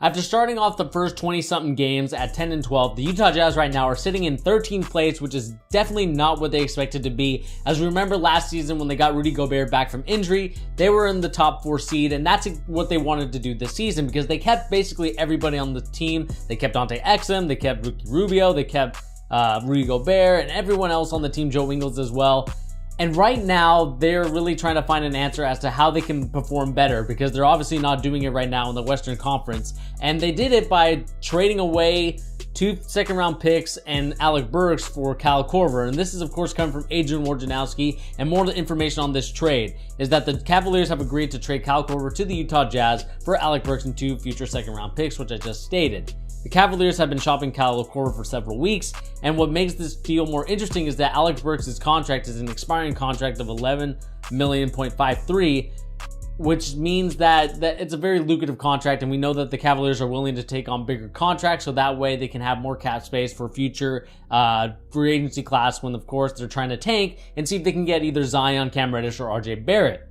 After starting off the first 20-something games at 10-12, the Utah Jazz right now are sitting in 13th place, which is definitely not what they expected to be. As we remember last season when they got Rudy Gobert back from injury, they were in the top 4 seed, and that's what they wanted to do this season because they kept basically everybody on the team. They kept Dante Exum, they kept Ricky Rubio, they kept Rudy Gobert, and everyone else on the team, Joe Ingles as well. And right now, they're really trying to find an answer as to how they can perform better because they're obviously not doing it right now in the Western Conference. And they did it by trading away 2 second-round picks and Alec Burks for Kyle Korver. And this is, of course, coming from Adrian Wojnarowski. And more information on this trade is that the Cavaliers have agreed to trade Kyle Korver to the Utah Jazz for Alec Burks and 2 future second-round picks, which I just stated. The Cavaliers have been shopping Kyle Korver for several weeks, and what makes this deal more interesting is that Alec Burks' contract is an expiring contract of $11.53 million, which means that it's a very lucrative contract, and we know that the Cavaliers are willing to take on bigger contracts, so that way they can have more cap space for future free agency class when, of course, they're trying to tank and see if they can get either Zion, Cam Reddish, or RJ Barrett.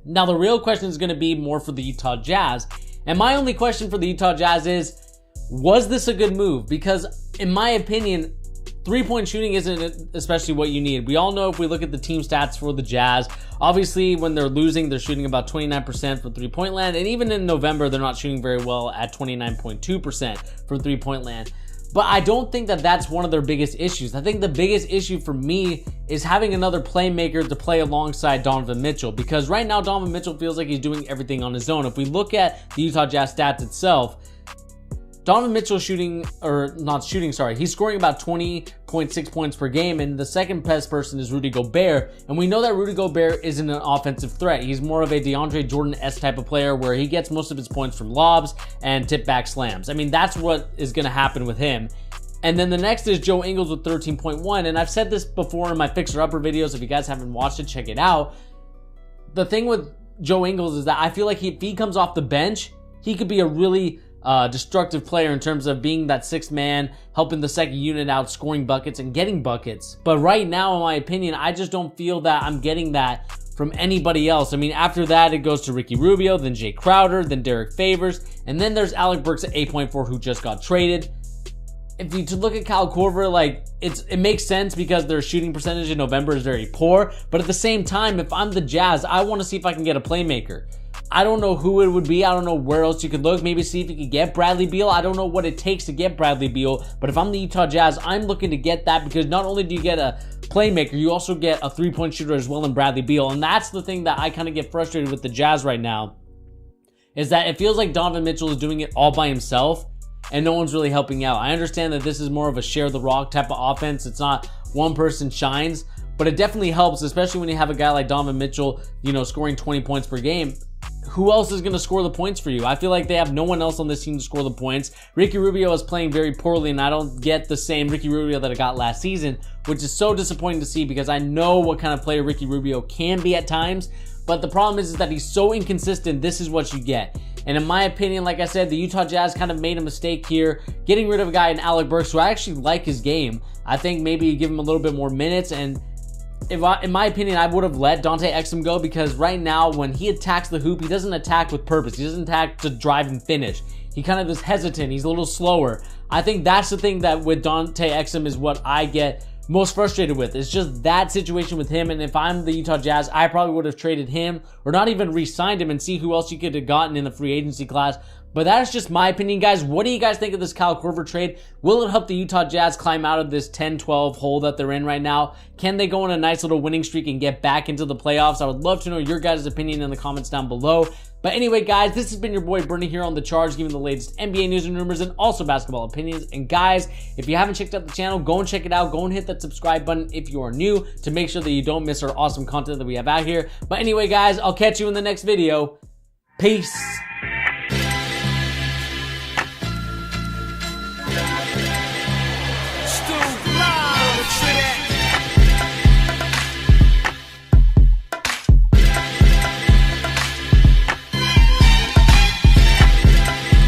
Now, the real question is going to be more for the Utah Jazz, and my only question for the Utah Jazz is, was this a good move? Because in my opinion, 3-point shooting isn't especially what you need. We all know if we look at the team stats for the Jazz, obviously when they're losing, they're shooting about 29% from 3-point land. And even in November, they're not shooting very well at 29.2% from 3-point land. But I don't think that that's one of their biggest issues. I think the biggest issue for me is having another playmaker to play alongside Donovan Mitchell. Because right now, Donovan Mitchell feels like he's doing everything on his own. If we look at the Utah Jazz stats itself, Donovan Mitchell he's scoring about 20.6 points per game, and the second best person is Rudy Gobert. And we know that Rudy Gobert isn't an offensive threat. He's more of a DeAndre Jordan-esque type of player where he gets most of his points from lobs and tip-back slams. I mean, that's what is going to happen with him. And then the next is Joe Ingles with 13.1, and I've said this before in my Fixer-Upper videos. If you guys haven't watched it, check it out. The thing with Joe Ingles is that I feel like if he comes off the bench, he could be a really destructive player in terms of being that sixth man, helping the second unit out, scoring buckets and getting buckets. But right now, in my opinion, I just don't feel that I'm getting that from anybody else. I mean, after that, it goes to Ricky Rubio, then Jay Crowder, then Derek Favors, and then there's Alec Burks at 8.4 who just got traded. If you look at Kyle Korver, like it makes sense because their shooting percentage in November is very poor. But at the same time, if I'm the Jazz, I want to see if I can get a playmaker. I don't know who it would be. I don't know where else you could look. Maybe see if you could get Bradley Beal. I don't know what it takes to get Bradley Beal. But if I'm the Utah Jazz, I'm looking to get that because not only do you get a playmaker, you also get a 3-point shooter as well in Bradley Beal. And that's the thing that I kind of get frustrated with the Jazz right now, is that it feels like Donovan Mitchell is doing it all by himself and no one's really helping out. I understand that this is more of a share the rock type of offense. It's not one person shines, but it definitely helps, especially when you have a guy like Donovan Mitchell, scoring 20 points per game. Who else is going to score the points for you? I feel like they have no one else on this team to score the points. Ricky Rubio is playing very poorly, and I don't get the same Ricky Rubio that I got last season, which is so disappointing to see because I know what kind of player Ricky Rubio can be at times. But the problem is that he's so inconsistent. This is what you get. And in my opinion, like I said, the Utah Jazz kind of made a mistake here, getting rid of a guy in Alec Burks, who I actually like his game. I think maybe you give him a little bit more minutes, and in my opinion, I would have let Dante Exum go because right now, when he attacks the hoop, he doesn't attack with purpose. He doesn't attack to drive and finish. He kind of is hesitant. He's a little slower. I think that's the thing that with Dante Exum is what I get most frustrated with. It's just that situation with him. And if I'm the Utah Jazz, I probably would have traded him or not even re-signed him and see who else you could have gotten in the free agency class. But that's just my opinion, guys. What do you guys think of this Kyle Korver trade? Will it help the Utah Jazz climb out of this 10-12 hole that they're in right now? Can they go on a nice little winning streak and get back into the playoffs? I would love to know your guys' opinion in the comments down below. But anyway, guys, this has been your boy Bernie here on The Charge, giving the latest NBA news and rumors and also basketball opinions. And guys, if you haven't checked out the channel, go and check it out. Go and hit that subscribe button if you are new to make sure that you don't miss our awesome content that we have out here. But anyway, guys, I'll catch you in the next video. Peace.